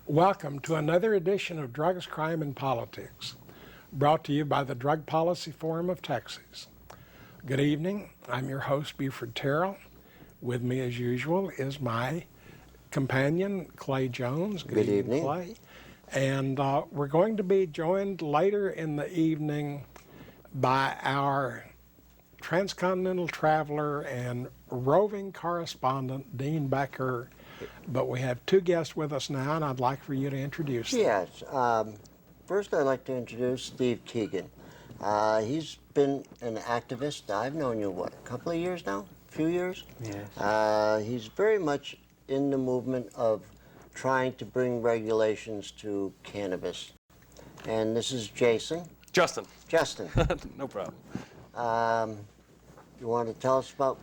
Welcome to another edition of Drugs, Crime, and Politics, brought to you by the Drug Policy Forum of Texas. Good evening. I'm your host, Buford Terrell. With me, as usual, is my companion, Clay Jones. Good evening, Clay. And we're going to be joined later in the evening by our transcontinental traveler and roving correspondent, Dean Becker. But we have two guests with us now, and I'd like for you to introduce them. Yes. First, I'd like to introduce Steve Keegan. He's been an activist. I've known you, what, a couple of years now? A few years? Yes. He's very much in the movement of trying to bring regulations to cannabis. And this is Jason. Justin. Justin. No problem. You want to tell us about?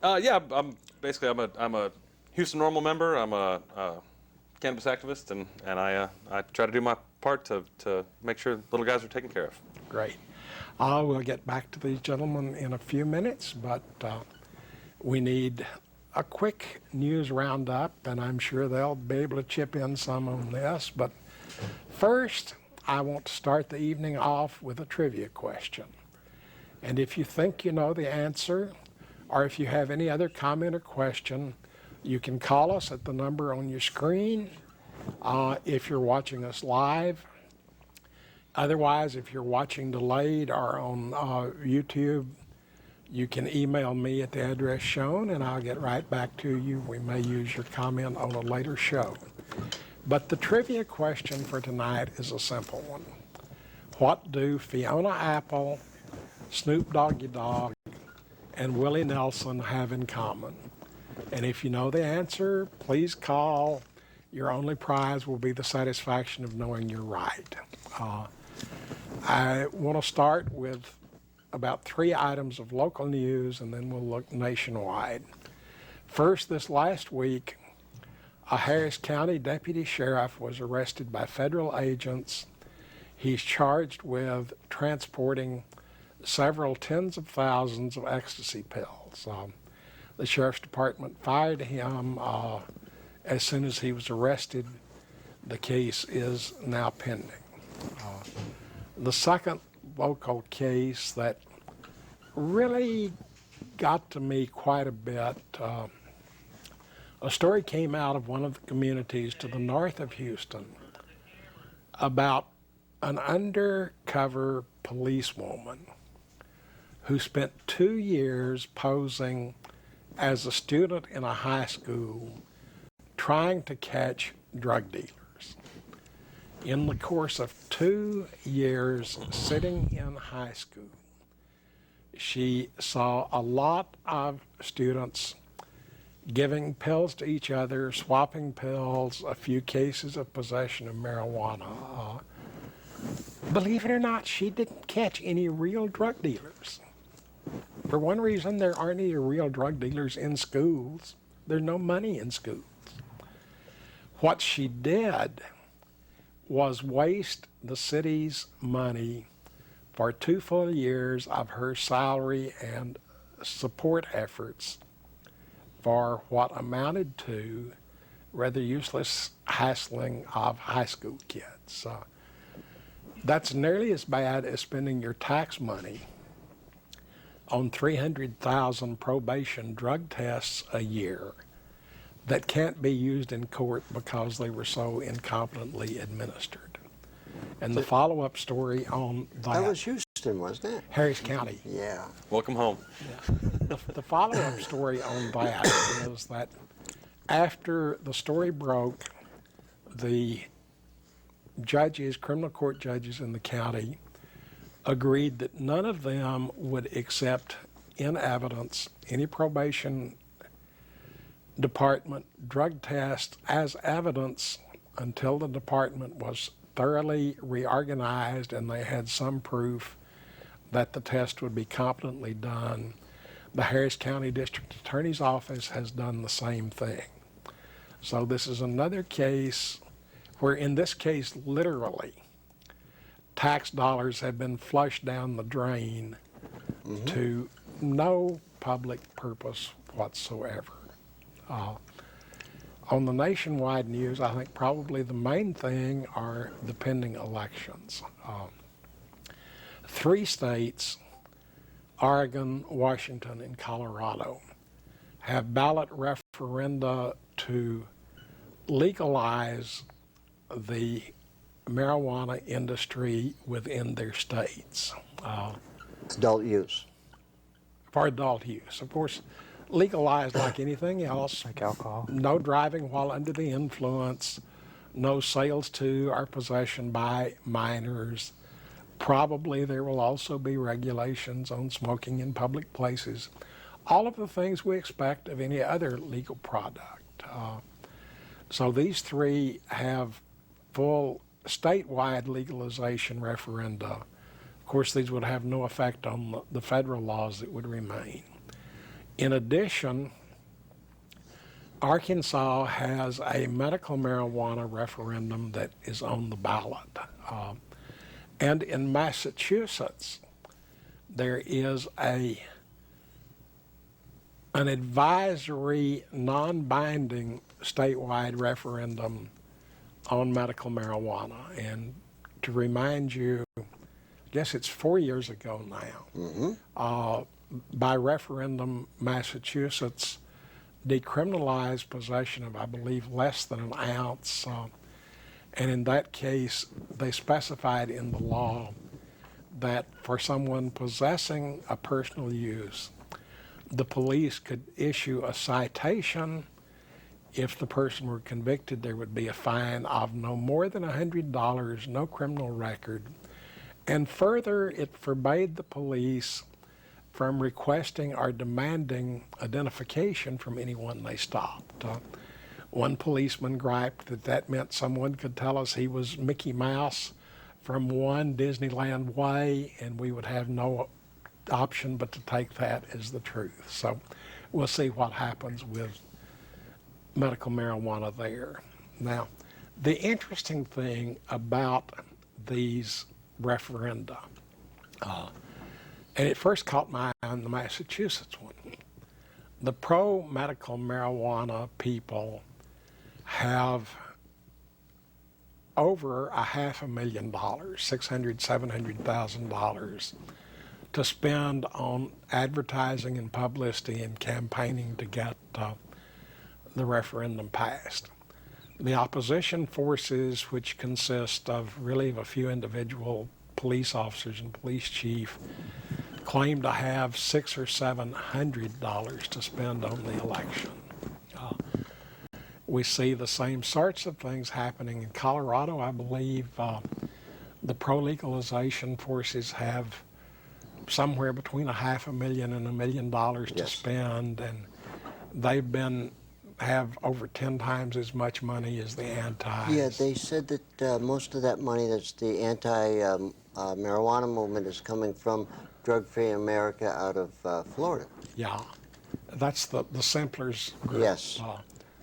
Yeah, I'm a Houston Normal member. I'm a cannabis activist, and I try to do my part to make sure little guys are taken care of. Great. We'll get back to these gentlemen in a few minutes, but we need a quick news roundup, and I'm sure they'll be able to chip in some on this. But first, I want to start the evening off with a trivia question. And if you think you know the answer, or if you have any other comment or question, you can call us at the number on your screen if you're watching us live. Otherwise, if you're watching delayed or on YouTube, you can email me at the address shown and I'll get right back to you. We may use your comment on a later show. But the trivia question for tonight is a simple one. What do Fiona Apple, Snoop Doggy Dogg, and Willie Nelson have in common? And if you know the answer, please call. Your only prize will be the satisfaction of knowing you're right. I want to start with about 3 items of local news, and then we'll look nationwide. First, this last week, a Harris County deputy sheriff was arrested by federal agents. He's charged with transporting several tens of thousands of ecstasy pills. The sheriff's department fired him as soon as he was arrested. The case is now pending. The second local case that really got to me quite a bit, a story came out of one of the communities to the north of Houston about an undercover policewoman who spent 2 years posing as a student in a high school trying to catch drug dealers. In the course of 2 years sitting in high school, she saw a lot of students giving pills to each other, swapping pills, a few cases of possession of marijuana. Believe it or not, she didn't catch any real drug dealers. For one reason, there aren't any real drug dealers in schools. There's no money in schools. What she did was waste the city's money for 2 full years of her salary and support efforts for what amounted to rather useless hassling of high school kids. That's nearly as bad as spending your tax money on 300,000 probation drug tests a year that can't be used in court because they were so incompetently administered. And the follow-up story on That was Houston, wasn't it? Harris County. Yeah. Welcome home. The follow-up story on that is that after the story broke, the judges, criminal court judges in the county, agreed that none of them would accept in evidence any probation department drug test as evidence until the department was thoroughly reorganized and they had some proof that the test would be competently done. The Harris County District Attorney's Office has done the same thing. So this is another case where, in this case, literally, tax dollars have been flushed down the drain to no public purpose whatsoever. On the nationwide news, I think probably the main thing are the pending elections. 3 states, Oregon, Washington, and Colorado, have ballot referenda to legalize the marijuana industry within their states Adult use. for adult use. Of course, legalized like anything else. Like alcohol. No driving while under the influence, no sales to or possession by minors. Probably there will also be regulations on smoking in public places. All of the things we expect of any other legal product. So these 3 have full statewide legalization referenda. Of course, these would have no effect on the federal laws that would remain. In addition, Arkansas has a medical marijuana referendum that is on the ballot. And in Massachusetts, there is an advisory, non-binding statewide referendum on medical marijuana. And to remind you, I guess it's 4 years ago now, by referendum, Massachusetts decriminalized possession of, I believe, less than an ounce. And in that case, they specified in the law that for someone possessing a personal use, the police could issue a citation. If the person were convicted, there would be a fine of no more than $100, no criminal record. And further, it forbade the police from requesting or demanding identification from anyone they stopped. One policeman griped that that meant someone could tell us he was Mickey Mouse from one Disneyland way, and we would have no option but to take that as the truth. So we'll see what happens with medical marijuana there. Now, the interesting thing about these referenda, and it first caught my eye on the Massachusetts one. The pro-medical marijuana people have over $500,000, $600,000, $700,000 to spend on advertising and publicity and campaigning to get the referendum passed. The opposition forces, which consist of really a few individual police officers and police chief, claim to have $600 or $700 to spend on the election. We see the same sorts of things happening in Colorado. I believe the pro-legalization forces have somewhere between $500,000 and $1 million to spend, and they've have over 10 times as much money as the anti. Yeah, they said that most of that money that's the anti-marijuana movement is coming from Drug-Free America out of Florida. Yeah, that's the Simplers group. Yes,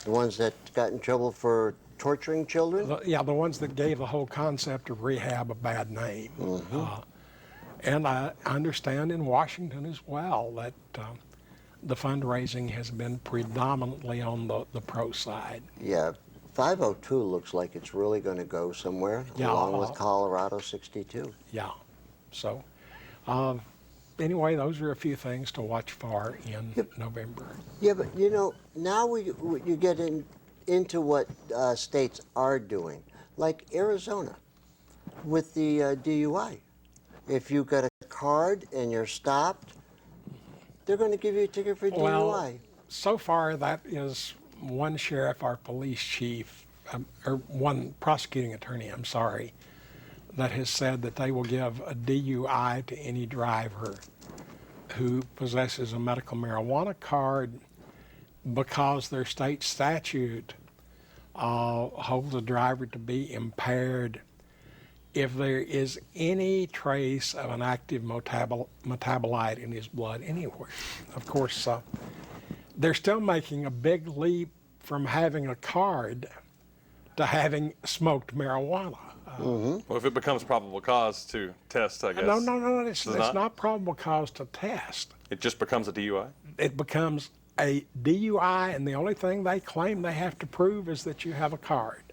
the ones that got in trouble for torturing children? The ones that gave the whole concept of rehab a bad name. And I understand in Washington as well that the fundraising has been predominantly on the pro side. Yeah, 502 looks like it's really going to go somewhere, along with Colorado 62. Yeah, so anyway, those are a few things to watch for in November. Yeah, but you know, now you get into what states are doing, like Arizona with the DUI. If you got a card and you're stopped, they're going to give you a ticket for DUI. Well, so far that is one sheriff or police chief, or one prosecuting attorney, I'm sorry, that has said that they will give a DUI to any driver who possesses a medical marijuana card because their state statute holds a driver to be impaired if there is any trace of an active metabolite in his blood anywhere. Of course, they're still making a big leap from having a card to having smoked marijuana. Well, if it becomes probable cause to test, I guess. No, it's not probable cause to test. It just becomes a DUI? It becomes a DUI, and the only thing they claim they have to prove is that you have a card.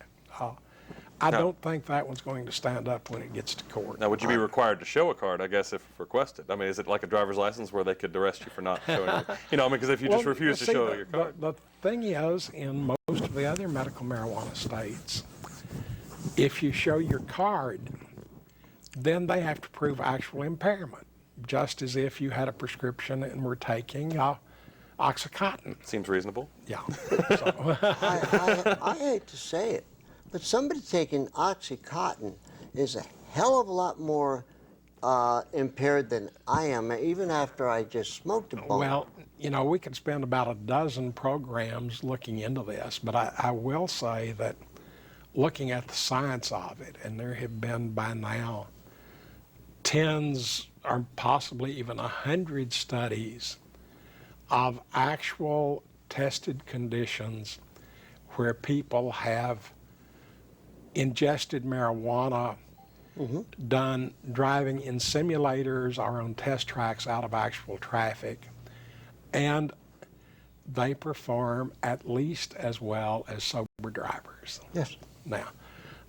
I No. don't think that one's going to stand up when it gets to court. Now, would you be required to show a card, I guess, if requested? I mean, is it like a driver's license where they could arrest you for not showing it? You know, I mean, because if you just refuse to see, show your card. The thing is, in most of the other medical marijuana states, if you show your card, then they have to prove actual impairment, just as if you had a prescription and were taking Oxycontin. Seems reasonable. Yeah. I hate to say it, but somebody taking Oxycontin is a hell of a lot more impaired than I am, even after I just smoked a bone. Well, you know, we could spend about a dozen programs looking into this, but I will say that looking at the science of it, and there have been by now tens or possibly even 100 studies of actual tested conditions where people have ingested marijuana, done driving in simulators or on test tracks out of actual traffic, and they perform at least as well as sober drivers. Yes. Now,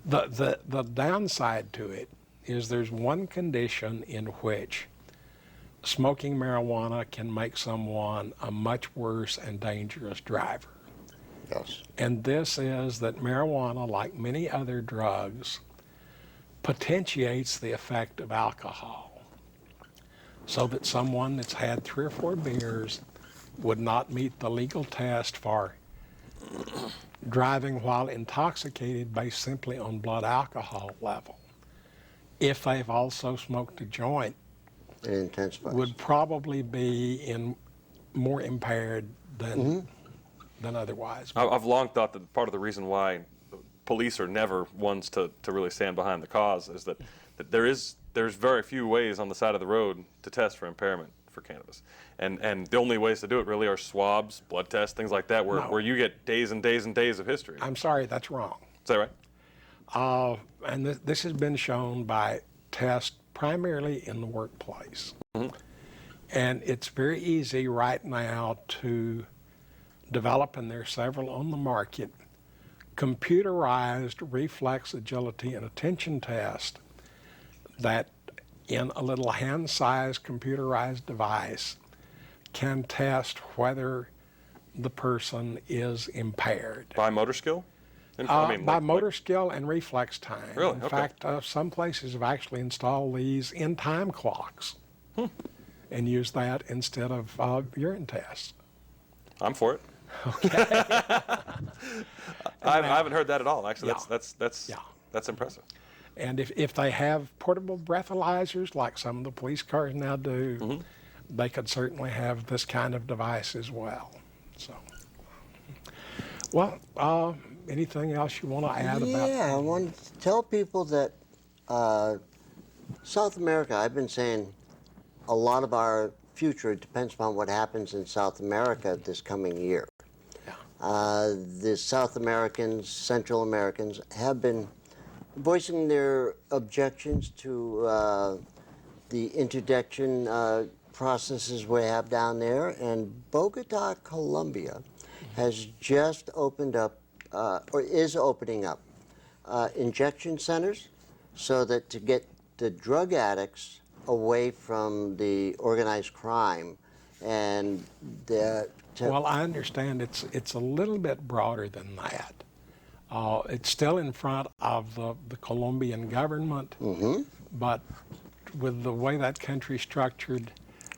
the downside to it is there's one condition in which smoking marijuana can make someone a much worse and dangerous driver. Yes. And this is that marijuana, like many other drugs, potentiates the effect of alcohol, so that someone that's had 3 or 4 beers would not meet the legal test for driving while intoxicated based simply on blood alcohol level. If they've also smoked a joint, It intensifies. would probably be more impaired than otherwise. I've long thought that part of the reason why police are never ones to really stand behind the cause is that there's very few ways on the side of the road to test for impairment for cannabis. And the only ways to do it really are swabs, blood tests, things like that, where you get days and days and days of history. I'm sorry, that's wrong. Is that right? And this has been shown by tests primarily in the workplace. And it's very easy right now to develop, and there are several on the market, computerized reflex agility and attention test that in a little hand-sized computerized device can test whether the person is impaired. By motor skill? By motor skill and reflex time. Really? In Okay. fact, some places have actually installed these in time clocks and use that instead of urine tests. I'm for it. Okay. I haven't heard that at all. Actually, Yeah. that's impressive. And if they have portable breathalyzers, like some of the police cars now do, they could certainly have this kind of device as well. So, well, anything else you want to add about? Yeah, I want to tell people that South America, I've been saying a lot of our future depends upon what happens in South America this coming year. The South Americans, Central Americans have been voicing their objections to the interdiction processes we have down there, and Bogota, Colombia has just opened up, or is opening up, injection centers so that to get the drug addicts away from the organized crime and Well, I understand it's a little bit broader than that. It's still in front of the Colombian government, but with the way that country's structured,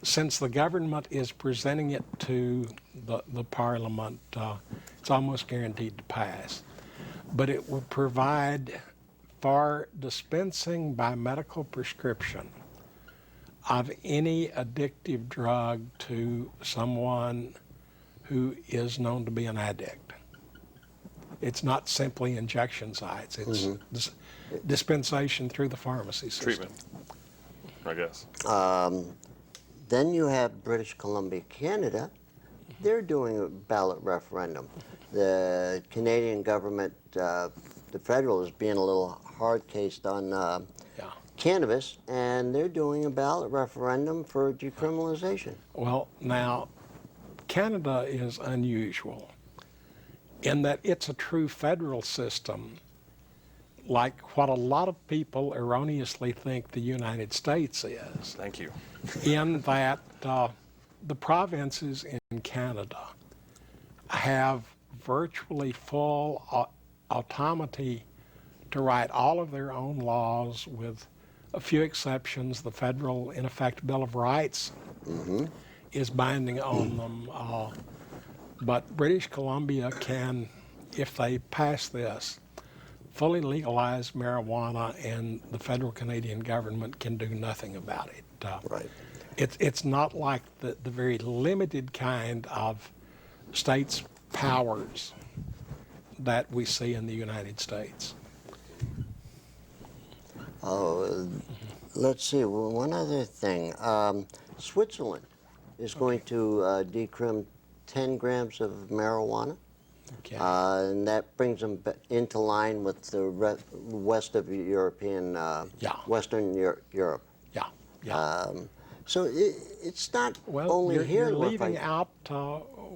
since the government is presenting it to the parliament, it's almost guaranteed to pass. But it will provide for dispensing by medical prescription of any addictive drug to someone who is known to be an addict. It's not simply injection sites. It's dispensation through the pharmacy system. Treatment, I guess. Then you have British Columbia, Canada. They're doing a ballot referendum. The Canadian government, the federal, is being a little hard-cased on cannabis, and they're doing a ballot referendum for decriminalization. Well, now, Canada is unusual in that it's a true federal system, like what a lot of people erroneously think the United States is, Thank you. in that the provinces in Canada have virtually full autonomy to write all of their own laws, with a few exceptions. The federal, in effect, Bill of Rights is binding on them. But British Columbia can, if they pass this, fully legalize marijuana, and the federal Canadian government can do nothing about it. Right. It's not like the very limited kind of states' powers that we see in the United States. Oh, let's see. Well, one other thing. Switzerland is going to decrim 10 grams of marijuana. Okay. And that brings them into line with the west of European, Western Europe. Yeah. So it's not Well, only you're, here. you're we're leaving fighting. out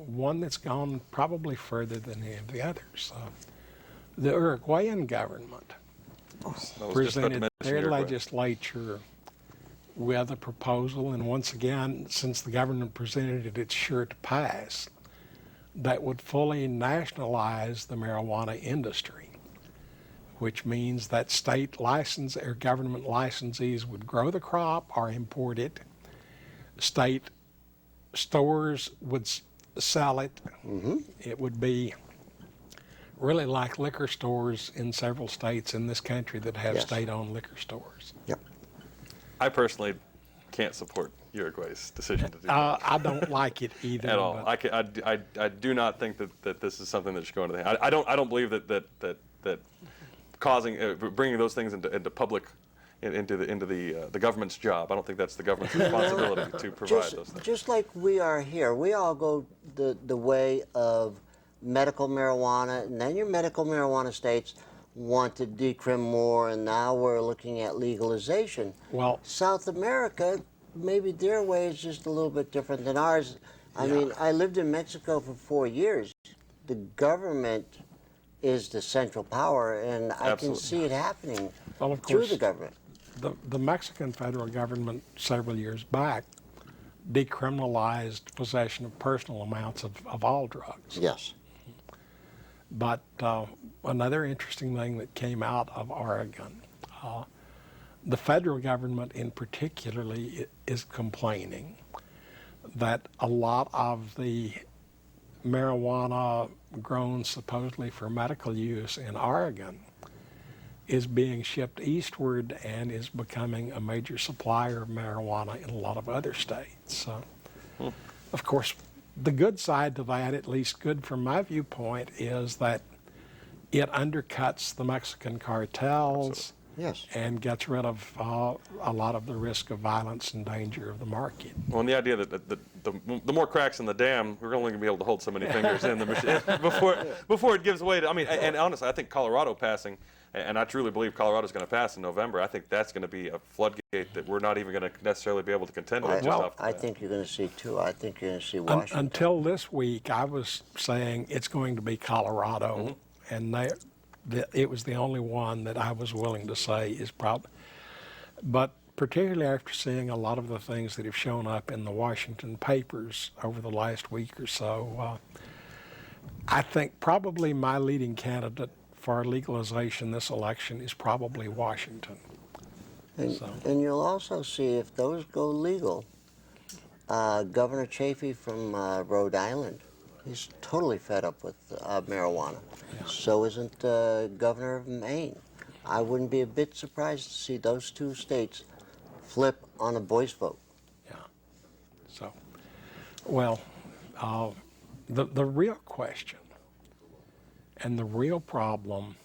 one that's gone probably further than any of the others. The Uruguayan government I was just about to presented mention their Uruguay. legislature with a proposal, and once again, since the government presented it, it's sure to pass, that would fully nationalize the marijuana industry, which means that state license or government licensees would grow the crop or import it. State stores would sell it. It would be really like liquor stores in several states in this country that have Yes. state-owned liquor stores. Yep. I personally can't support Uruguay's decision to do that I don't like it either. at all. but- I do not think that this is something that should go into the. I don't believe that causing bringing those things into public into the government's job. I don't think that's the government's responsibility to provide those things. Just like we are here, we all go the way of medical marijuana, and then your medical marijuana states want to decrim more, and now we're looking at legalization. Well- South America, maybe their way is just a little bit different than ours. I mean, I lived in Mexico for 4 years. The government is the central power, and I can Absolutely. see it happening Well, of through course, the government. the Mexican federal government several years back decriminalized possession of personal amounts of all drugs. Yes. But another interesting thing that came out of Oregon, the federal government in particularly is complaining that a lot of the marijuana grown supposedly for medical use in Oregon is being shipped eastward and is becoming a major supplier of marijuana in a lot of other states. So, of course, the good side to that, at least good from my viewpoint, is that it undercuts the Mexican cartels Yes. and gets rid of a lot of the risk of violence and danger of the market. Well, and the idea that the more cracks in the dam, we're only going to be able to hold so many fingers in the machine before it gives way to. I mean, and honestly, I think Colorado passing, and I truly believe Colorado's going to pass in November. I think that's going to be a floodgate that we're not even going to necessarily be able to contend with. I think you're going to see two. I think you're going to see Washington. Until this week, I was saying it's going to be Colorado, and it was the only one that I was willing to say is probably. But particularly after seeing a lot of the things that have shown up in the Washington papers over the last week or so, I think probably my leading candidate for legalization this election is probably Washington. And you'll also see if those go legal, Governor Chafee from Rhode Island, he's totally fed up with marijuana. Yeah. So isn't Governor of Maine. I wouldn't be a bit surprised to see those two states flip on a voice vote. Yeah. So, well, the real question and the real problem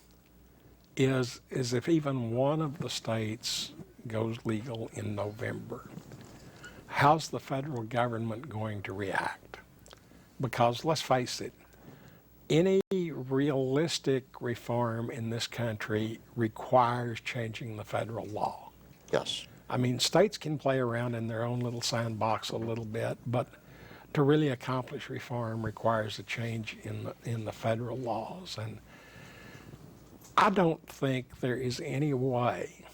is if even one of the states goes legal in November, how's the federal government going to react? Because let's face it, any realistic reform in this country requires changing the federal law. Yes. I mean, states can play around in their own little sandbox a little bit, but to really accomplish reform requires a change in the federal laws. And I don't think there is any way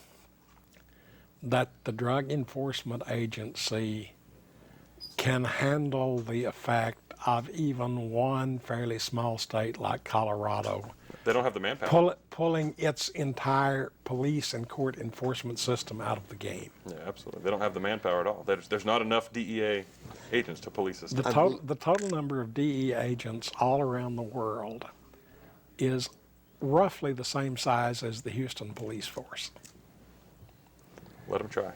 that the Drug Enforcement Agency can handle the effect of even one fairly small state like Colorado They don't have the manpower. pulling its entire police and court enforcement system out of the game. Yeah, absolutely. They don't have the manpower at all. There's not enough DEA agents to police this. The total number of DE agents all around the world is roughly the same size as the Houston police force. Let them try.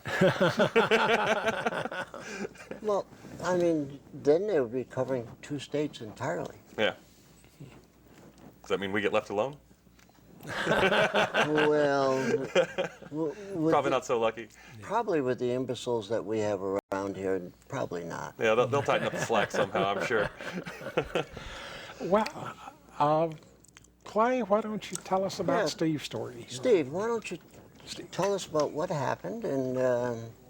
Well, I mean, then they would be covering 2 states entirely. Yeah. Does that mean we get left alone? Well, Probably not so lucky. probably with the imbeciles that we have around here, probably not. Yeah, they'll tighten up the slack somehow, I'm sure. Well, Clay, why don't you tell us about Yeah. Steve's story? Steve, why don't you tell us about what happened and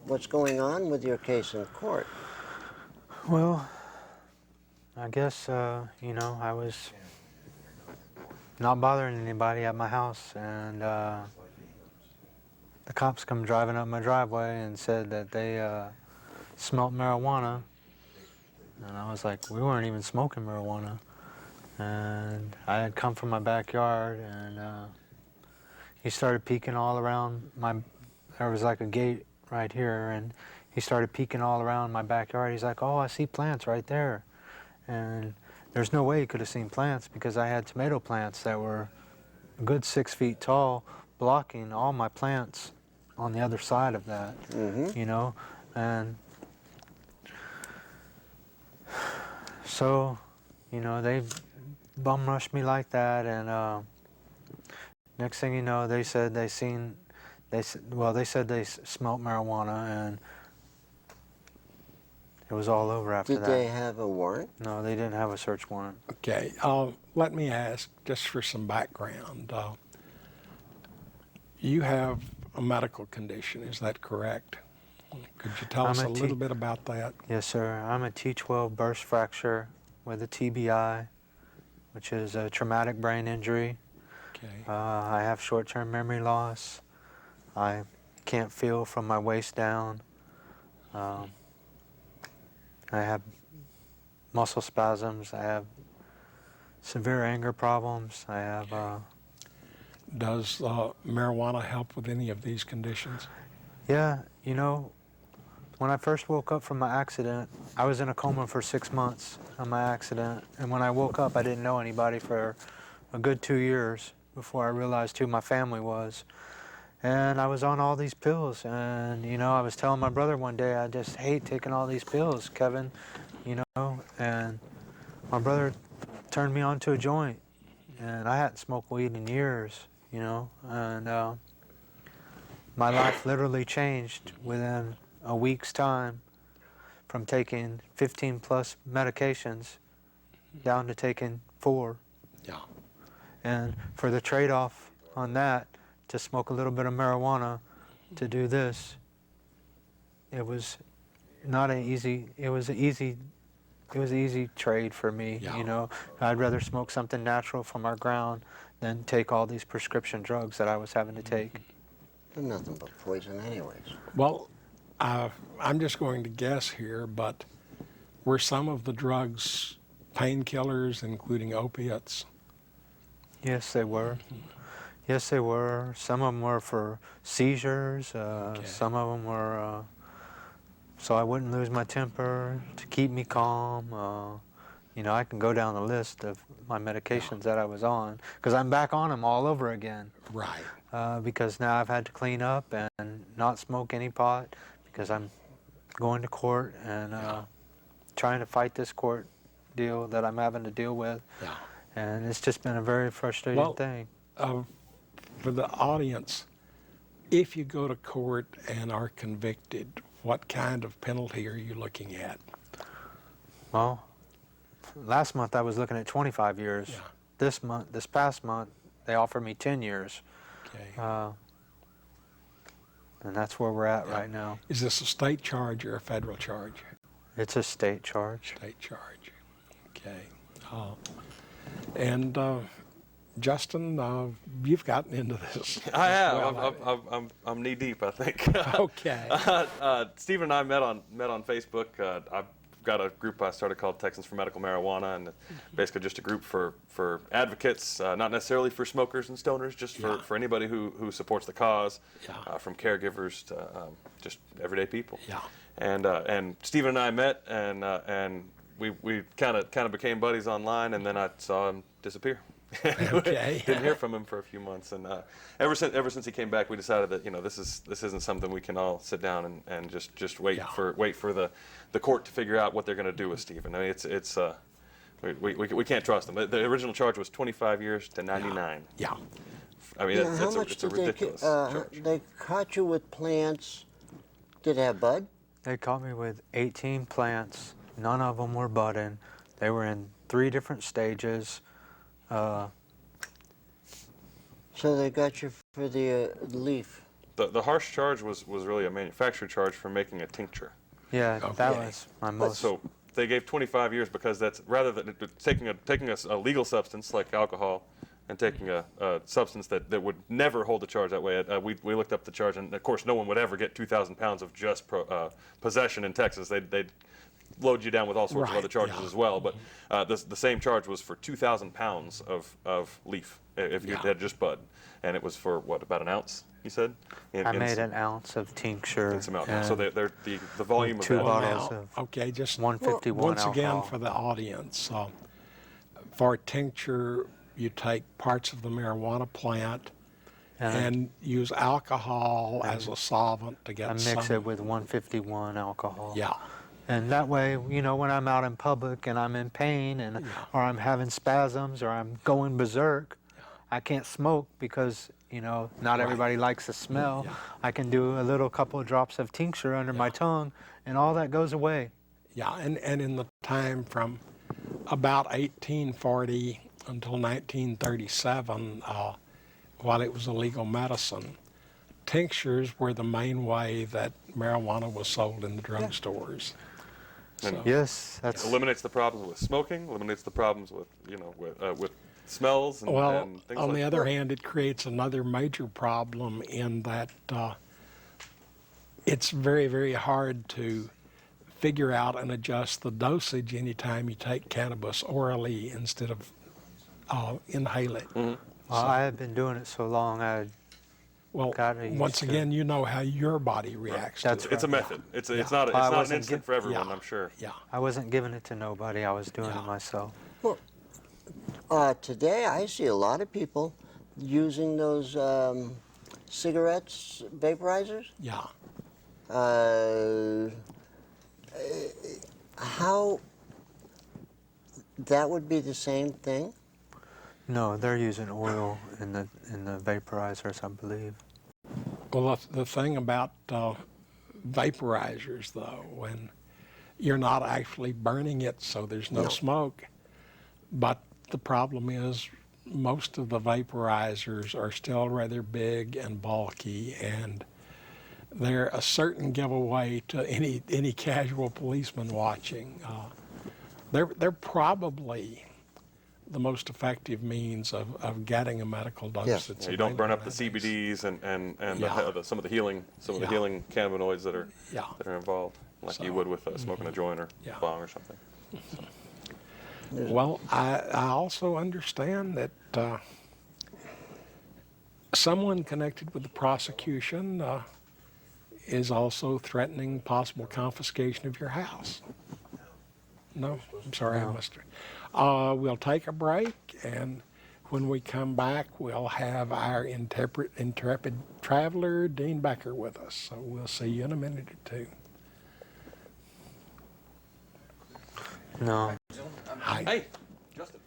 what's going on with your case in court? Well, I guess, you know, I was not bothering anybody at my house, and the cops come driving up my driveway and said that they smelt marijuana, and I was like, we weren't even smoking marijuana. And I had come from my backyard, and he started peeking all around there was like a gate right here, and he started peeking all around my backyard. He's like, oh, I see plants right there. And there's no way he could have seen plants because I had tomato plants that were a good 6 feet tall, blocking all my plants on the other side of that, you know? And so, you know, they bum rushed me like that, and next thing you know, they said they smelt marijuana, and it was all over after that. Did they have a warrant? No, they didn't have a search warrant. Okay, let me ask, just for some background. You have a medical condition, is that correct? Could you tell us a little bit about that? Yes, sir. I'm a T12 burst fracture with a TBI, which is a traumatic brain injury. Okay. I have short-term memory loss. I can't feel from my waist down. I have muscle spasms. I have severe anger problems. I have... Does marijuana help with any of these conditions? Yeah, you know, when I first woke up from my accident, I was in a coma for 6 months on my accident. And when I woke up, I didn't know anybody for a good 2 years before I realized who my family was. And I was on all these pills. And, you know, I was telling my brother one day, I just hate taking all these pills, Kevin, you know. And my brother turned me on to a joint. And I hadn't smoked weed in years, you know. And my life literally changed within a week's time from taking 15 plus medications down to taking 4. Yeah. And for the trade-off on that, to smoke a little bit of marijuana to do this, it was not an easy, it was an easy trade for me, Yeah. you know. I'd rather smoke something natural from our ground than take all these prescription drugs that I was having to take. They're nothing but poison anyways. Well, I'm just going to guess here, but were some of the drugs painkillers, including opiates? Yes, they were. Yes, they were. Some of them were for seizures. Some of them were so I wouldn't lose my temper, to keep me calm. You know, I can go down the list of my medications that I was on, because I'm back on them all over again. Right. Because now I've had to clean up and not smoke any pot, because I'm going to court and trying to fight this court deal that I'm having to deal with. Yeah. And it's just been a very frustrating thing. For the audience, if you go to court and are convicted, what kind of penalty are you looking at? Well, last month I was looking at 25 years. Yeah. This past month, they offered me 10 years. Okay. And that's where we're at right now. Is this a state charge or a federal charge? It's a state charge. State charge. Okay. And Justin, you've gotten into this. I as have. well, I'm knee deep, I think. Okay. Steve and I met on Facebook. I've got a group I started called Texans for Medical Marijuana, and basically just a group for advocates, not necessarily for smokers and stoners, just for anybody who supports the cause, from caregivers to just everyday people. Yeah. And Steve and I met, and we kind of became buddies online, and then I saw him disappear. Okay. Didn't hear from him for a few months, and ever since he came back, we decided that this isn't something we can all sit down and just wait for the court to figure out what they're going to do with Stephen. I mean, we can't trust them. The original charge was 25 years to 99. Yeah. I mean, How much it's a did ridiculous charge. they caught you with plants? Did it have bud? They caught me with 18 plants. None of them were budding. They were in 3 different stages. So they got you for the leaf. The harsh charge was really a manufacturer charge for making a tincture. Yeah, that Okay. was my most. So they gave 25 years because that's rather than taking a legal substance like alcohol and taking a substance that would never hold the charge that way. We looked up the charge, and of course no one would ever get 2,000 pounds of just possession in Texas. They'd load you down with all sorts of Right, other charges yeah. as well. But the same charge was for 2,000 pounds of leaf if you had just bud, and it was for what, about an ounce? You said. I made an ounce of tincture. In some alcohol. and So the volume of 2 that. bottles Now, of okay, just 151 once again alcohol. for the audience, for tincture, you take parts of the marijuana plant and use alcohol as a solvent to get I some. mix it with 151 alcohol. Yeah. And that way, when I'm out in public and I'm in pain or I'm having spasms or I'm going berserk, I can't smoke because, not everybody likes the smell. Yeah. I can do a little couple of drops of tincture under my tongue and all that goes away. Yeah, and in the time from about 1840 until 1937, while it was a legal medicine, tinctures were the main way that marijuana was sold in the drugstores. And Yes, that's eliminates the problems with smoking, eliminates the problems with with smells and, Well, and things on like the other hand, it creates another major problem in that it's very, very hard to figure out and adjust the dosage anytime you take cannabis orally instead of inhale it. well, I have been doing it so long. Well, Got it once used to again, you know how your body reacts That's to it. It's a method. It's Yeah. not I an wasn't instant for everyone, I'm sure. Yeah. I wasn't giving it to nobody. I was doing Yeah. it myself. Today I see a lot of people using those cigarettes, vaporizers. Yeah. How that would be the same thing? No, they're using oil in the vaporizers, I believe. Well, the thing about vaporizers, though, when you're not actually burning it, so there's no smoke, but the problem is most of the vaporizers are still rather big and bulky, and they're a certain giveaway to any casual policeman watching. They're probably the most effective means of getting a medical dose. Yes. that's Yeah, you don't burn up the available nowadays. CBDs and Yeah. some of the healing cannabinoids that are Yeah. that are involved, like you So, would with smoking a joint or Yeah. bong or something. Well, I also understand that someone connected with the prosecution is also threatening possible confiscation of your house. No, I'm sorry, I must. We'll take a break, and when we come back, we'll have our intrepid traveler, Dean Becker, with us. So we'll see you in a minute or two. No. Hi. Hey, Justin.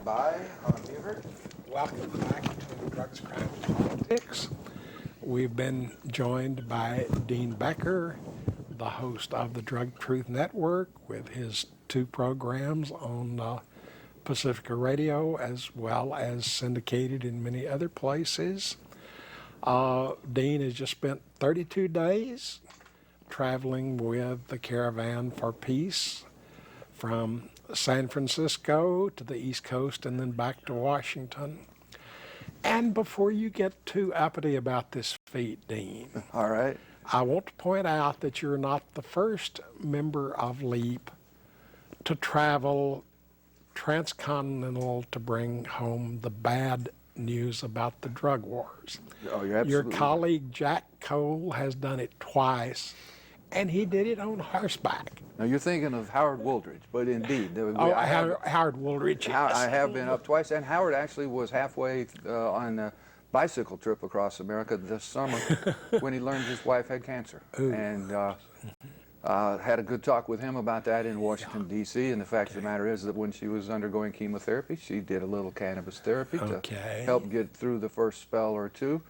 Bye. Be heard. Welcome back to Drugs, Crime, and Politics. We've been joined by Dean Becker, the host of the Drug Truth Network, with his 2 programs on Pacifica Radio, as well as syndicated in many other places. Dean has just spent 32 days traveling with the Caravan for Peace from San Francisco to the East Coast and then back to Washington. And before you get too uppity about this feat, Dean, All right. I want to point out that you're not the first member of LEAP to travel transcontinental to bring home the bad news about the drug wars. Oh, you're Your absolutely. colleague Jack Cole has done it twice, and he did it on horseback. Now you're thinking of Howard Wooldridge, but indeed, Howard Woolridge. I have been up twice, and Howard actually was halfway on a bicycle trip across America this summer when he learned his wife had cancer, and had a good talk with him about that in Washington, D.C. And the fact of the matter is that when she was undergoing chemotherapy, she did a little cannabis therapy to help get through the first spell or two.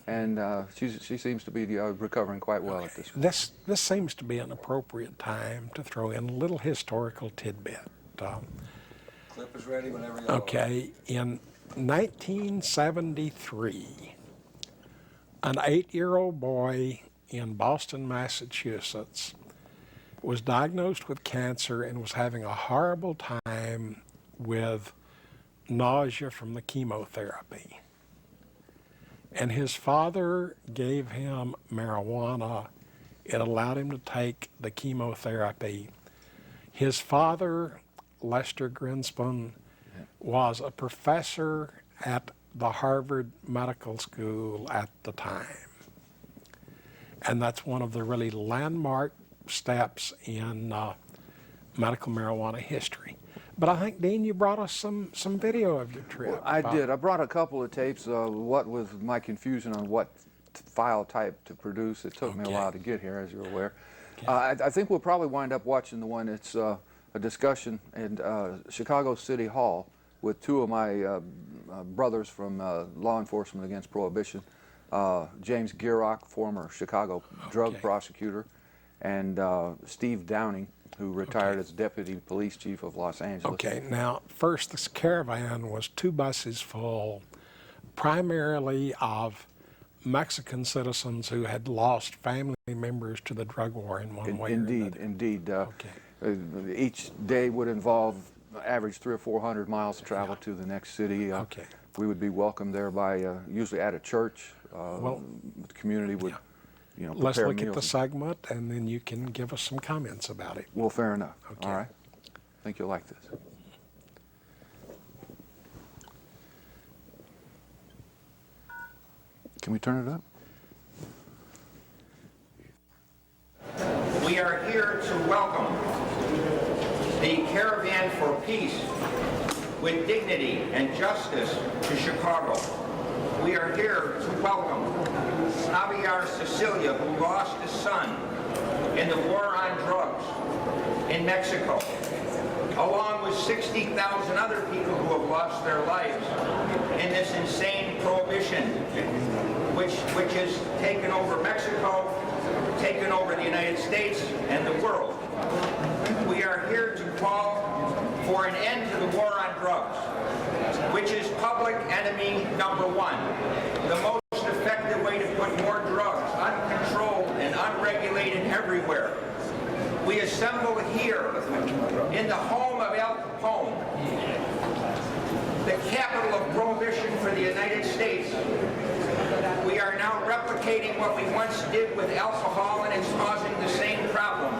And she seems to be recovering quite well at this point. This seems to be an appropriate time to throw in a little historical tidbit. Clip is ready whenever you are. Okay, in 1973, an 8-year-old boy in Boston, Massachusetts, was diagnosed with cancer and was having a horrible time with nausea from the chemotherapy. And his father gave him marijuana. It allowed him to take the chemotherapy. His father, Lester Grinspan, was a professor at the Harvard Medical School at the time. And that's one of the really landmark steps in medical marijuana history. But I think, Dean, you brought us some video of your trip. Well, I did. I brought a couple of tapes. What was my confusion on what file type to produce? It took me a while to get here, as you're aware. I think we'll probably wind up watching the one that's a discussion in Chicago City Hall with 2 of my brothers from law enforcement against prohibition, James Gierach, former Chicago drug prosecutor, and Steve Downing, who retired as deputy police chief of Los Angeles. Okay, now, first, this caravan was 2 buses full, primarily of Mexican citizens who had lost family members to the drug war in one way or another. Indeed. Each day would involve average 300 or 400 miles to travel to the next city. We would be welcomed there by usually at a church. The community would, prepare Let's look meals. at the segment, and then you can give us some comments about it. Well, fair enough. Okay. All right. I think you'll like this. Can we turn it up? We are here to welcome the Caravan for Peace with dignity and justice to Chicago. We are here to welcome Javier Cecilia, who lost his son in the war on drugs in Mexico, along with 60,000 other people who have lost their lives in this insane prohibition, which has taken over Mexico, taken over the United States and the world. We are here to call for an end to the war on drugs, which is public enemy number 1. The most effective way to put more drugs, uncontrolled and unregulated everywhere. We assemble here in the home of Al Capone, the capital of prohibition for the United States. We are now replicating what we once did with alcohol, and it's causing the same problem.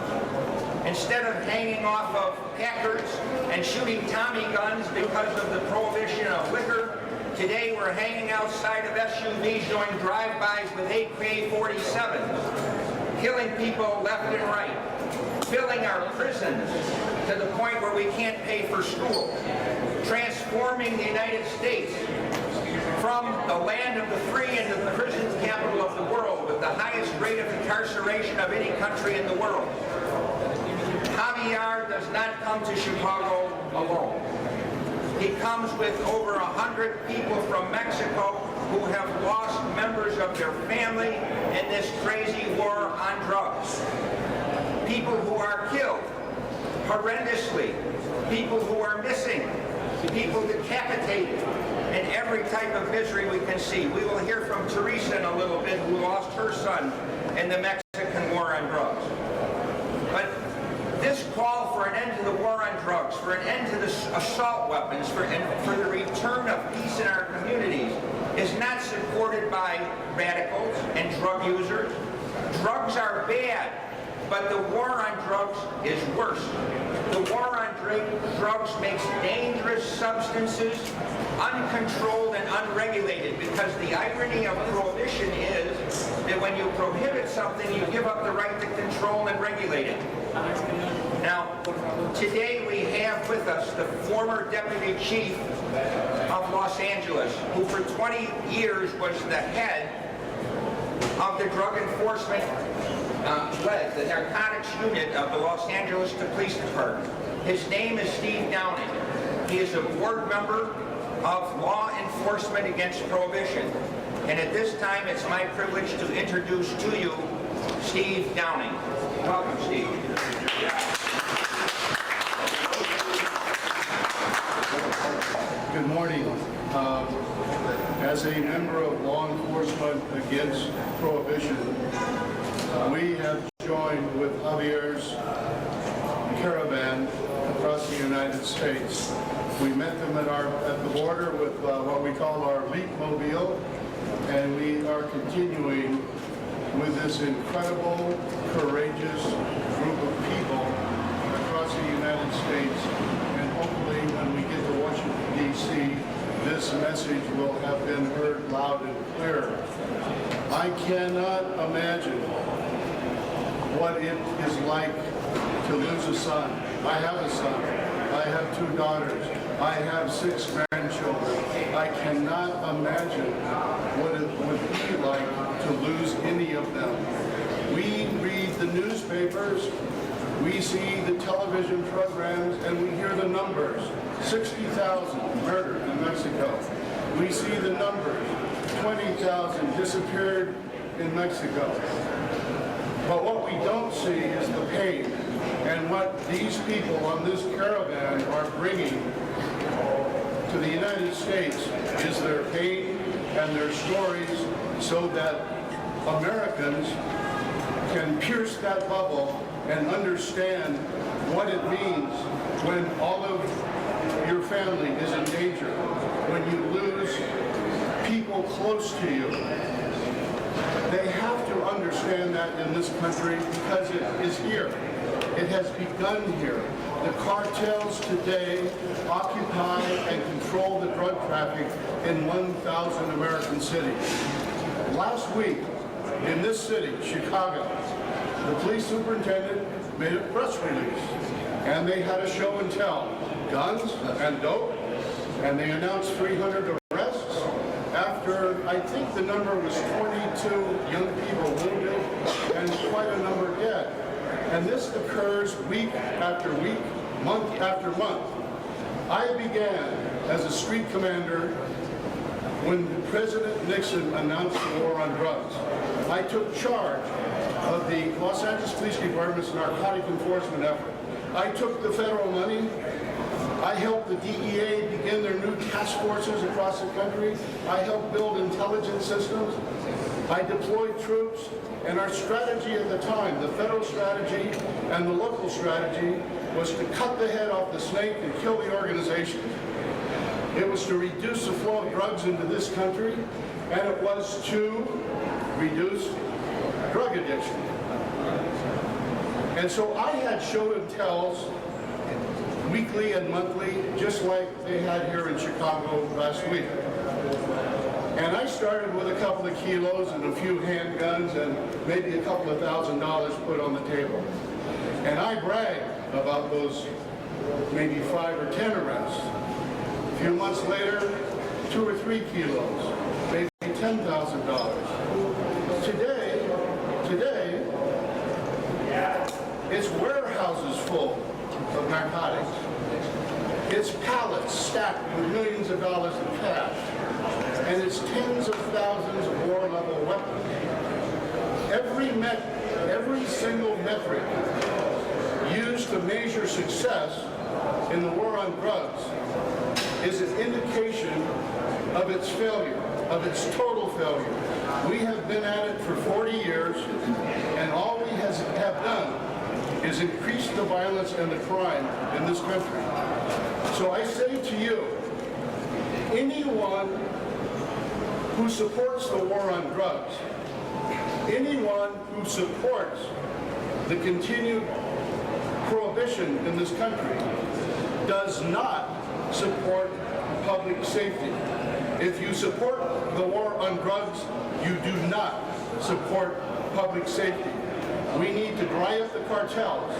Instead of hanging off of Packards and shooting Tommy guns because of the prohibition of liquor, today we're hanging outside of SUVs doing drive-bys with AK-47s, killing people left and right, filling our prisons to the point where we can't pay for school, transforming the United States from the land of the free into the prison capital of the world with the highest rate of incarceration of any country in the world. Javier does not come to Chicago alone. He comes with over 100 people from Mexico who have lost members of their family in this crazy war on drugs. People who are killed horrendously, people who are missing, people decapitated, and every type of misery we can see. We will hear from Teresa in a little bit, who lost her son in the Mexican war on drugs. But this call for an end to the war on drugs, for an end to the assault weapons, for the return of peace in our communities is not supported by radicals and drug users. Drugs are bad, but the war on drugs is worse. The war on drugs makes dangerous substances uncontrolled and unregulated, because the irony of prohibition is that when you prohibit something, you give up the right to control and regulate it. Now, today we have with us the former deputy chief of Los Angeles, who for 20 years was the head of the drug enforcement the narcotics unit of the Los Angeles Police Department. His name is Steve Downing. He is a board member of Law Enforcement Against Prohibition. And at this time, it's my privilege to introduce to you Steve Downing. Welcome, Steve. Good morning. As a member of Law Enforcement Against Prohibition, we have joined with Javier's caravan across the United States. We met them at the border with what we call our Leap Mobile, and we are continuing with this incredible, courageous group of people across the United States. And hopefully, when we get to Washington, D.C., this message will have been heard loud and clear. I cannot imagine what it is like to lose a son. I have a son. I have 2 daughters. I have 6 grandchildren. I cannot imagine what it would be like to lose any of them. We read the newspapers, we see the television programs, and we hear the numbers. 60,000 murdered in Mexico. We see the numbers. 20,000 disappeared in Mexico. But what we don't see is the pain. And what these people on this caravan are bringing to the United States is their pain and their stories, so that Americans can pierce that bubble and understand what it means when all of your family is in danger, when you lose people close to you. They have to understand that in this country, because it is here. It has begun here. The cartels today occupy and control the drug traffic in 1,000 American cities. Last week, in this city, Chicago, the police superintendent made a press release, and they had a show and tell. Guns and dope, and they announced 300 arrests after, I think the number was 22 young people wounded and quite a number dead. And this occurs week after week, month after month. I began as a street commander when President Nixon announced the war on drugs. I took charge of the Los Angeles Police Department's narcotic enforcement effort. I took the federal money. I helped the DEA begin their new task forces across the country. I helped build intelligence systems. I deployed troops, and our strategy at the time, the federal strategy and the local strategy, was to cut the head off the snake and kill the organization. It was to reduce the flow of drugs into this country, and it was to reduce drug addiction. And so I had show and tells weekly and monthly, just like they had here in Chicago last week. And I started with a couple of kilos and a few handguns and maybe a couple of $1,000 put on the table. And I bragged about those maybe 5 or 10 arrests. A few months later, 2 or 3 kilos, maybe $10,000. Today, it's warehouses full of narcotics. It's pallets stacked with millions of dollars in cash. And it's tens of thousands of war-level weapons. Every single metric used to measure success in the war on drugs is an indication of its failure, of its total failure. We have been at it for 40 years, and all we have done is increase the violence and the crime in this country. So I say to you, anyone who supports the war on drugs, anyone who supports the continued prohibition in this country does not support public safety. If you support the war on drugs, you do not support public safety. We need to dry up the cartels.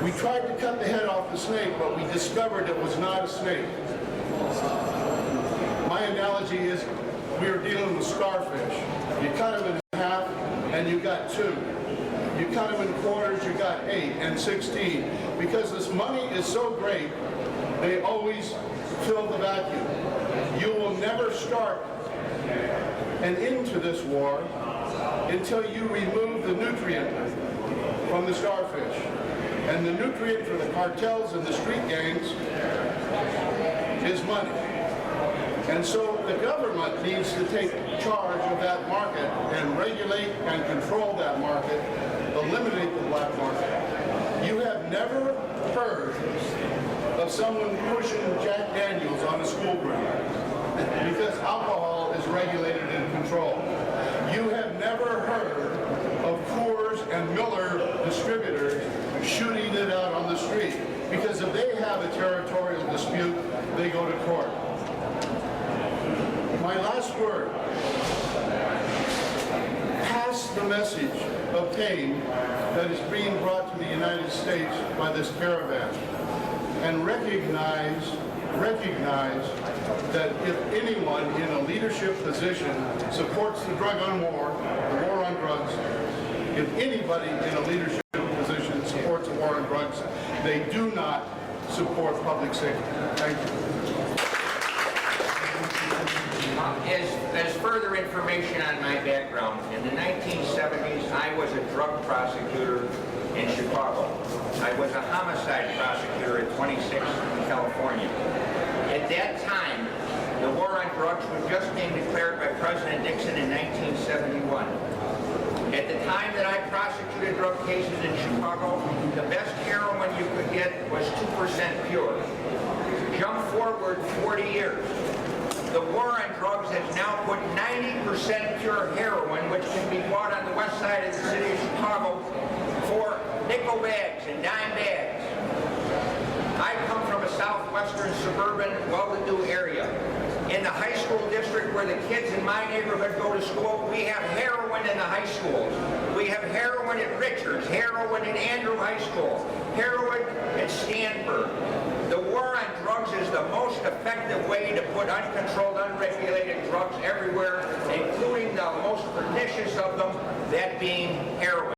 We tried to cut the head off the snake, but we discovered it was not a snake. My analogy is we are dealing with starfish. You cut them in half and you got 2. You cut them in quarters, you got 8 and 16. Because this money is so great, they always fill the vacuum. You will never start an end to this war until you remove the nutrient from the starfish. And the nutrient for the cartels and the street gangs is money. And so the government needs to take charge of that market and regulate and control that market, eliminate the black market. You have never heard of someone pushing Jack Daniels on a school ground because alcohol is regulated and controlled. You have never heard of Coors and Miller distributors shooting it out on the street because if they have a territorial dispute, they go to court. My last word, pass the message of pain that is being brought to the United States by this caravan and recognize that if anyone in a leadership position supports the drug on war, the war on drugs, if anybody in a leadership position supports the war on drugs, they do not support public safety. Thank you. As further information on my background, in the 1970s, I was a drug prosecutor in Chicago. I was a homicide prosecutor at 26 in California. At that time, the war on drugs was just being declared by President Nixon in 1971. At the time that I prosecuted drug cases in Chicago, the best heroin you could get was 2% pure. Jump forward 40 years. The war on drugs has now put 90% pure heroin, which can be bought on the west side of the city of Chicago for nickel bags and dime bags. I come from a southwestern suburban, well-to-do area. In the high school district where the kids in my neighborhood go to school, we have heroin in the high schools. We have heroin at Richards, heroin in Andrew High School, heroin at Stanford. The war on drugs is the most effective way to put uncontrolled, unregulated drugs everywhere, including the most pernicious of them, that being heroin.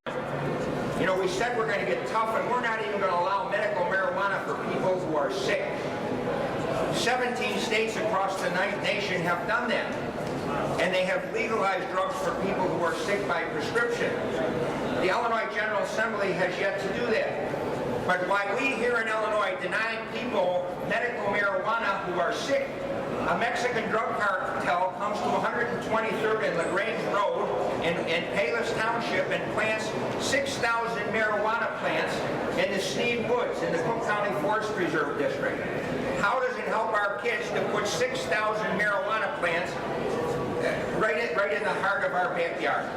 You know, we said we're going to get tough, and we're not even going to allow medical marijuana for people who are sick. 17 states across the nation have done that, and they have legalized drugs for people who are sick by prescription. The Illinois General Assembly has yet to do that. But while we here in Illinois deny people medical marijuana who are sick, a Mexican drug cartel comes to 123rd and LaGrange Road in Palos Township and plants 6,000 marijuana plants in the Sneed Woods in the Cook County Forest Preserve District. How does it help our kids to put 6,000 marijuana plants right in the heart of our backyard?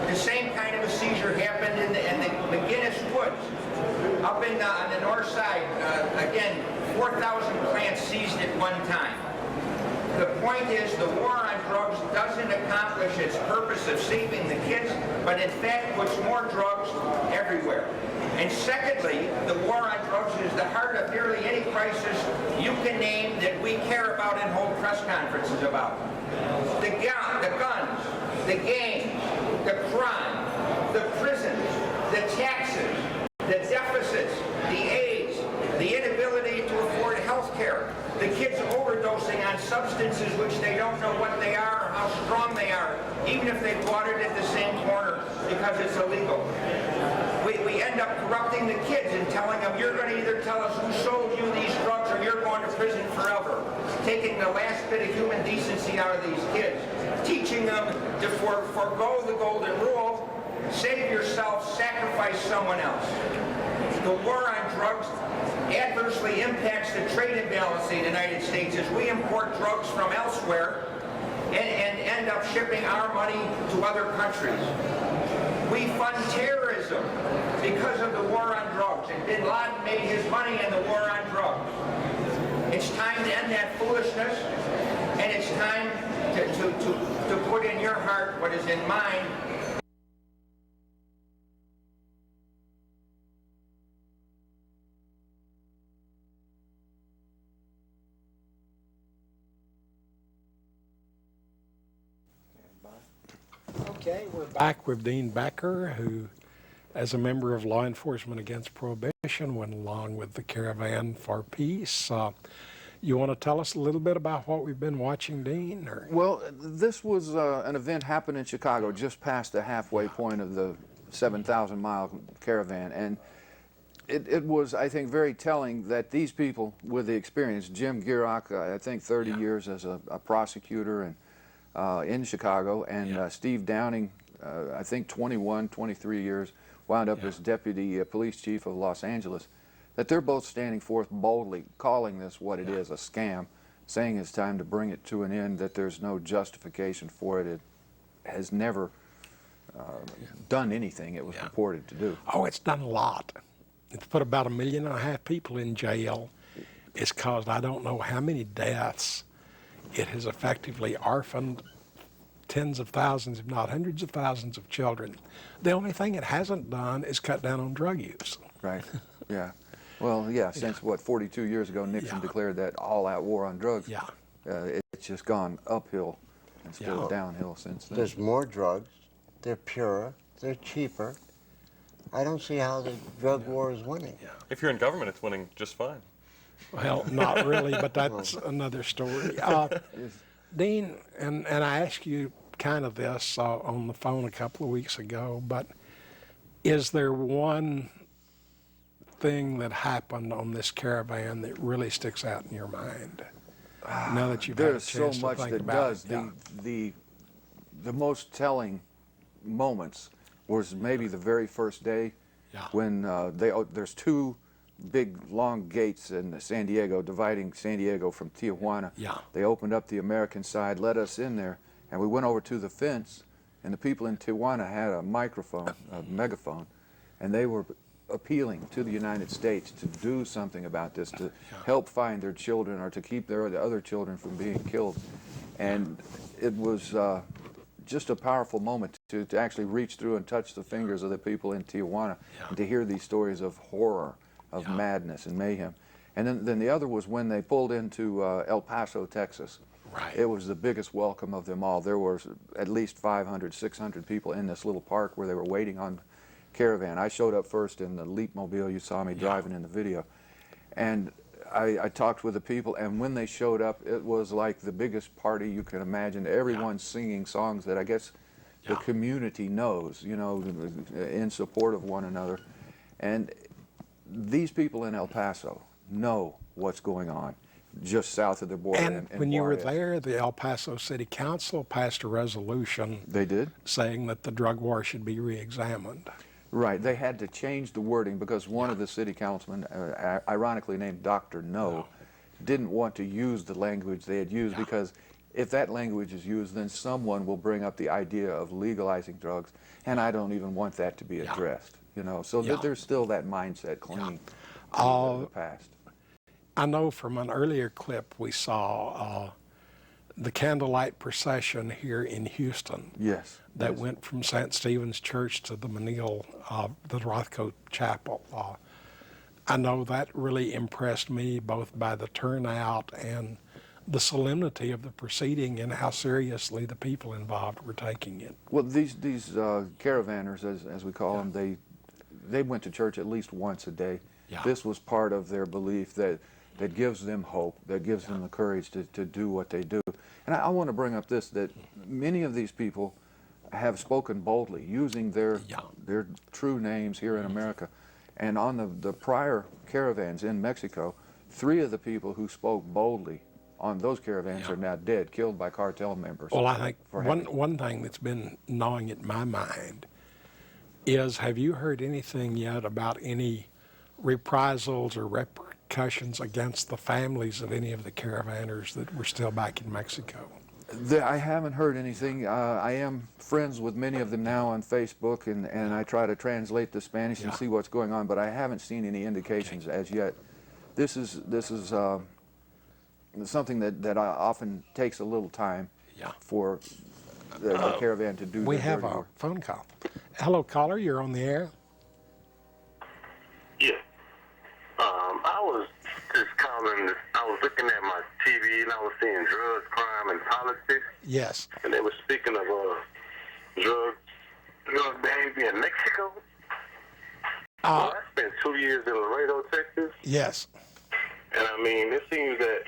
The same kind of a seizure happened in the McGinnis Woods. Up on the north side, again, 4,000 plants seized at one time. The point is the war on drugs doesn't accomplish its purpose of saving the kids, but in fact puts more drugs everywhere. And secondly, the war on drugs is the heart of nearly any crisis you can name that we care about and hold press conferences about. The guns, the gangs, the crime, the prisons, the taxes, the deficits, the AIDS, the inability to because it's illegal. We end up corrupting the kids and telling them, you're going to either tell us who sold you these drugs or you're going to prison forever. Taking the last bit of human decency out of these kids. Teaching them to forego the golden rule, save yourself, sacrifice someone else. The war on drugs adversely impacts the trade imbalance in the United States as we import drugs from elsewhere and end up shipping our money to other countries. We fund terrorism because of the war on drugs, and bin Laden made his money in the war on drugs. It's time to end that foolishness, and it's time to put in your heart what is in mine. Okay, we're back with Dean Becker, who, as a member of Law Enforcement Against Prohibition, went along with the Caravan for Peace. You want to tell us a little bit about what we've been watching, Dean? Or? Well, this was an event happened in Chicago, just past the halfway point of the 7,000-mile caravan, and it was, I think, very telling that these people with the experience, Jim Gierach, I think 30 years as a prosecutor and in Chicago, and Steve Downing, I think 21, 23 years, wound up as deputy police chief of Los Angeles, that they're both standing forth boldly, calling this what it is, a scam, saying it's time to bring it to an end, that there's no justification for it. It has never done anything it was purported to do. Oh, it's done a lot. It's put about 1.5 million people in jail. It's caused I don't know how many deaths. It has effectively orphaned tens of thousands, if not hundreds of thousands of children. The only thing it hasn't done is cut down on drug use. Right, yeah. Well, yeah, since, what, 42 years ago, Nixon declared that all-out war on drugs. Yeah. It's just gone uphill and still downhill since then. There's more drugs. They're purer. They're cheaper. I don't see how the drug war is winning. If you're in government, it's winning just fine. Well, not really, but that's another story. Dean, and I asked you kind of this on the phone a couple of weeks ago, but is there one thing that happened on this caravan that really sticks out in your mind? Now that you've had a There's chance so much to think that about does. it. The most telling moments was maybe the very first day when there's two big long gates in San Diego dividing San Diego from Tijuana. They opened up the American side, let us in there, and we went over to the fence, and the people in Tijuana had a microphone, a megaphone, and they were appealing to the United States to do something about this, to help find their children or to keep the other children from being killed. And it was just a powerful moment to actually reach through and touch the fingers of the people in Tijuana and to hear these stories of horror, of madness and mayhem. And then the other was when they pulled into El Paso, Texas. Right. It was the biggest welcome of them all. There were at least 500, 600 people in this little park where they were waiting on caravan. I showed up first in the Leapmobile you saw me driving in the video. And I talked with the people, and when they showed up, it was like the biggest party you can imagine. Everyone singing songs that I guess the community knows, you know, in support of one another. And these people in El Paso know what's going on just south of the border. And when you were there, the El Paso City Council passed a resolution. They did? Saying that the drug war should be re-examined. Right. They had to change the wording because one of the city councilmen, ironically named Dr. No, didn't want to use the language they had used because if that language is used, then someone will bring up the idea of legalizing drugs, and I don't even want that to be addressed. You know, so there's still that mindset clinging to the past. I know from an earlier clip we saw the candlelight procession here in Houston. Yes. That went from St. Stephen's Church to the Menil, the Rothko Chapel. I know that really impressed me both by the turnout and the solemnity of the proceeding and how seriously the people involved were taking it. Well, these caravanners, as we call them, they went to church at least once a day. This was part of their belief that gives them hope, that gives them the courage to do what they do. And I want to bring up this, that many of these people have spoken boldly, using their Yeah. their true names here in America. And on the prior caravans in Mexico, 3 of the people who spoke boldly on those caravans are now dead, killed by cartel members. Well, I think for one thing that's been gnawing at my mind is, have you heard anything yet about any reprisals or repercussions against the families of any of the caravanners that were still back in Mexico? I haven't heard anything. I am friends with many of them now on Facebook, and I try to translate the Spanish and Yeah. see what's going on, but I haven't seen any indications as yet. This is something that often takes a little time Yeah. for the caravan to do. We their have dirty a work. phone call. Hello, caller. You're on the air. Yeah. I was just calling. I was looking at my TV and I was seeing drugs, crime, and politics, Yes. and they were speaking of drug behavior in Mexico. Well, I spent 2 years in Laredo, Texas, Yes. and I mean, it seems that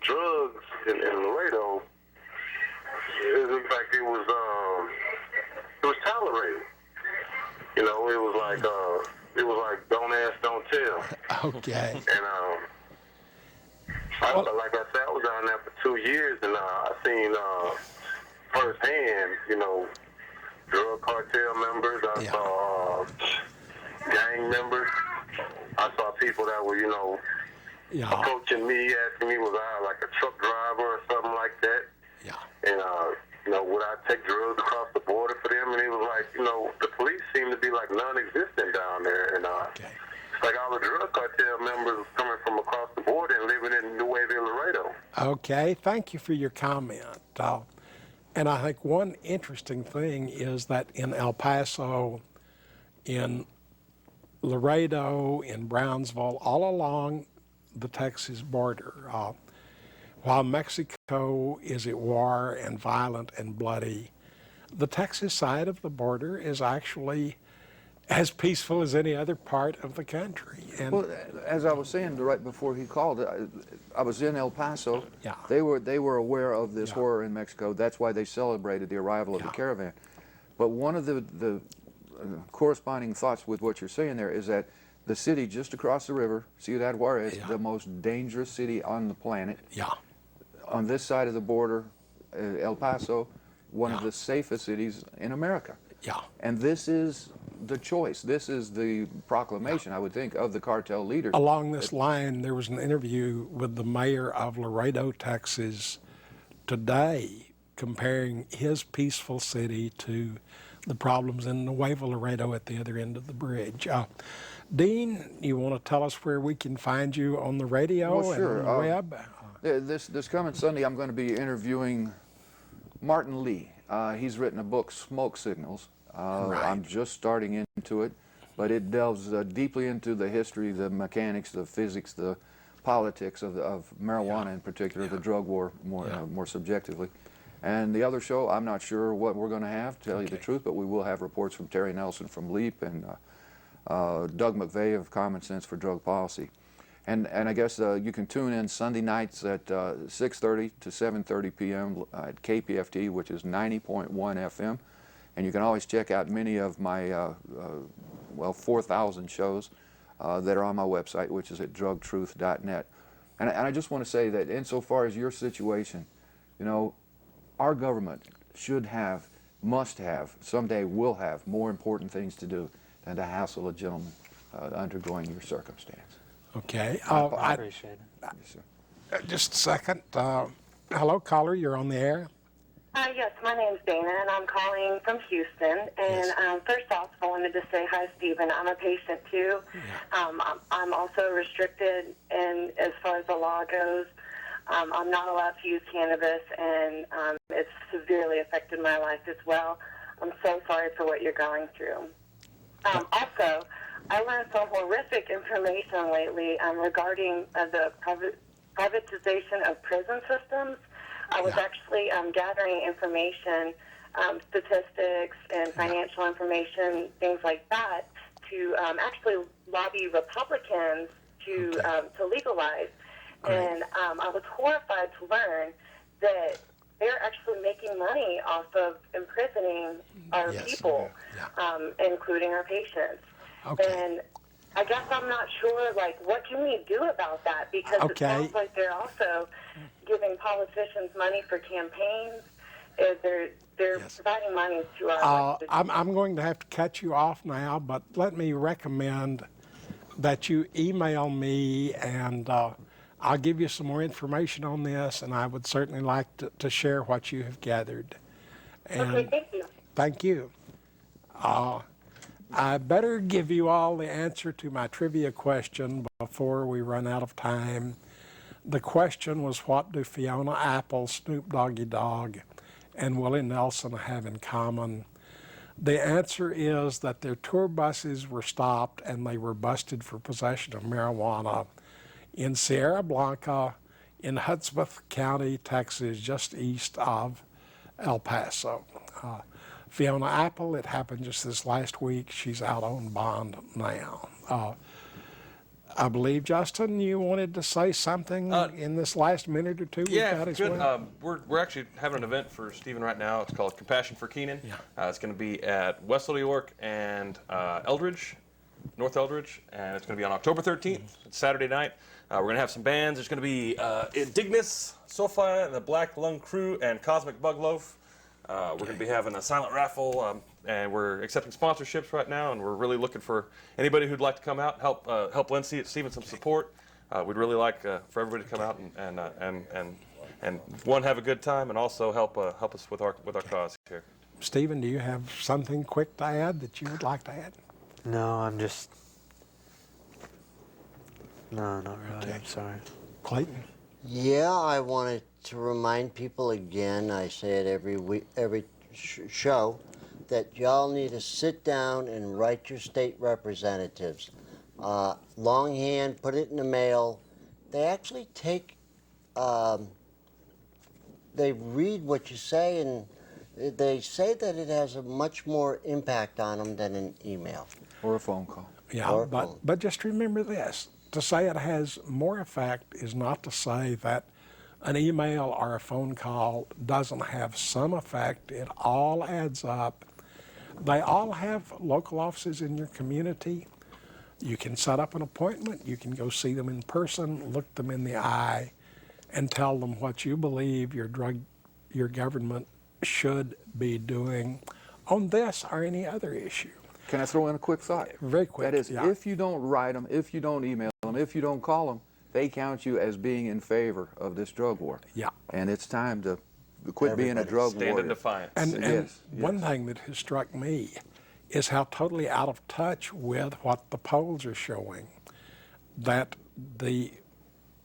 drugs in Laredo, it looked like it was tolerated. You know, it was like don't ask, don't tell. Okay. And like I said, I was down there for 2 years, and I seen firsthand, you know, drug cartel members. I Yeah. saw gang members. I saw people that were, you know, Yeah. approaching me, asking me was I like a truck driver or something like that. Yeah. And you know, would I take drugs across the border for them? And it was like, you know, the police seem to be like non-existent down there, and Okay. it's like all the drug cartel members coming from across the border and living in Nuevo Laredo. Okay. Thank you for your comment. And I think one interesting thing is that in El Paso, in Laredo, in Brownsville, all along the Texas border, while Mexico is at war and violent and bloody, the Texas side of the border is actually as peaceful as any other part of the country. And Well, as I was saying right before he called, I was in El Paso. Yeah. They were aware of this Yeah. horror in Mexico. That's why they celebrated the arrival of the Yeah. caravan. But one of the corresponding thoughts with what you're saying there is that the city just across the river, Ciudad Juarez, Yeah. the most dangerous city on the planet. yeah, On this side of the border, El Paso, one of Yeah. the safest cities in America. yeah, And this is the choice. This is the proclamation, I would think, of the cartel leaders. along this line, there was an interview with the mayor of Laredo, Texas, today, comparing his peaceful city to the problems in Nuevo Laredo at the other end of the bridge. Dean, you want to tell us where we can find you on the radio Well, sure. and on the web? This coming Sunday, I'm going to be interviewing Martin Lee. He's written a book, Smoke Signals. I'm just starting into it, but it delves deeply into the history, the mechanics, the physics, the politics of marijuana in particular, the drug war more subjectively. And the other show, I'm not sure what we're going to have, to tell you the truth, but we will have reports from Terry Nelson from LEAP and Doug McVeigh of Common Sense for Drug Policy. And I guess you can tune in Sunday nights at 6:30 to 7:30 p.m. At KPFT, which is 90.1 FM. And you can always check out many of my, 4,000 shows that are on my website, which is at drugtruth.net. And I just want to say that insofar as your situation, you know, our government should have, must have, someday will have more important things to do than to hassle a gentleman undergoing your circumstance. Okay. I appreciate it. Yes, sir. Just a second. Hello, caller. You're on the air. Yes, my name's Dana, and I'm calling from Houston. And Yes. First off, I wanted to say hi, Stephen. I'm a patient too. I'm also restricted, and as far as the law goes, I'm not allowed to use cannabis, and it's severely affected my life as well. I'm so sorry for what you're going through. Also, I learned some horrific information lately regarding the privatization of prison systems. I was actually gathering information, statistics and financial information, things like that, to actually lobby Republicans to legalize. Great. And I was horrified to learn that they're actually making money off of imprisoning our people, including our patients. Okay. And I guess I'm not sure, like, what can we do about that? Because it sounds like they're also giving politicians money for campaigns. They're providing money to our I'm going to have to cut you off now, but let me recommend that you email me, and I'll give you some more information on this, and I would certainly like to share what you have gathered. And okay, thank you. Thank you. I better give you all the answer to my trivia question before we run out of time. The question was, what do Fiona Apple, Snoop Doggy Dogg, and Willie Nelson have in common? The answer is that their tour buses were stopped and they were busted for possession of marijuana in Sierra Blanca in Hudspeth County, Texas, just east of El Paso. Fiona Apple, it happened just this last week. She's out on bond now. I believe, Justin, you wanted to say something in this last minute or two? Yeah, good. We're actually having an event for Stephen right now. It's called Compassion for Keenan. It's going to be at West Little York and Eldridge, North Eldridge, and it's going to be on October 13th. It's Saturday night. We're going to have some bands. There's going to be Indignus, Sophia, and the Black Lung Crew, and Cosmic Bug Loaf. We're going to be having a silent raffle, and we're accepting sponsorships right now, and we're really looking for anybody who'd like to come out and help lend Stephen some support. We'd really like for everybody to come out and one, have a good time, and also help us with our cause here. Stephen, do you have something quick to add that you would like to add? No, no, not really. Okay. I'm sorry. Clayton? Yeah, I wanted to remind people again, I say it every week, every show, that y'all need to sit down and write your state representatives. Longhand, put it in the mail. They actually take, they read what you say, and they say that it has a much more impact on them than an email. Or a phone call. Yeah, but just remember this. To say it has more effect is not to say that an email or a phone call doesn't have some effect. It all adds up. They all have local offices in your community. You can set up an appointment. You can go see them in person, look them in the eye, and tell them what you believe your government should be doing on this or any other issue. Can I throw in a quick thought? Very quick. That is, if you don't write them, if you don't email them, if you don't call them, they count you as being in favor of this drug war. Yeah. And it's time to quit being a drug warrior. Stand in defiance. And one thing that has struck me is how totally out of touch with what the polls are showing that the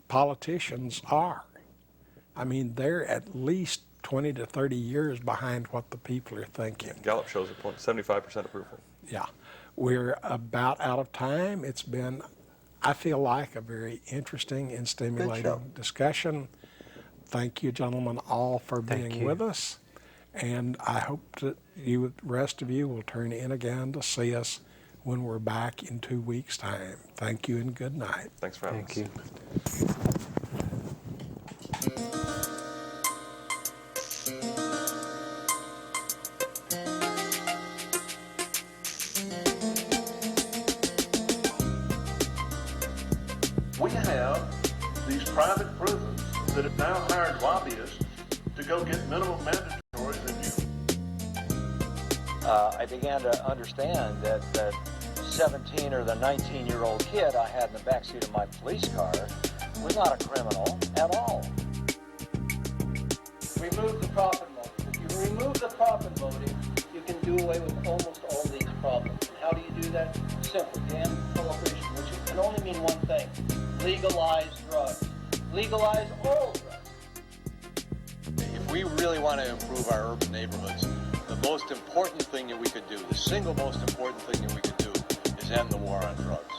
politicians are. I mean, they're at least 20 to 30 years behind what the people are thinking. Gallup shows a point, 75% approval. Yeah. We're about out of time. It's been, I feel like, a very interesting and stimulating discussion. Thank you, gentlemen, all for being with us. And I hope that the rest of you will turn in again to see us when we're back in 2 weeks' time. Thank you and good night. Thanks for having us. Thank you. We have these private prisons that have now hired lobbyists to go get minimum mandatory review. I began to understand that the 17 or the 19-year-old kid I had in the backseat of my police car was not a criminal at all. Remove the profit motive. If you remove the profit motive, you can do away with almost all these problems. And how do you do that? Simple. You end prohibition, which can only mean one thing. Legalize drugs. Legalize all drugs. If we really want to improve our urban neighborhoods, the most important thing that we could do, the single most important thing that we could do, is end the war on drugs.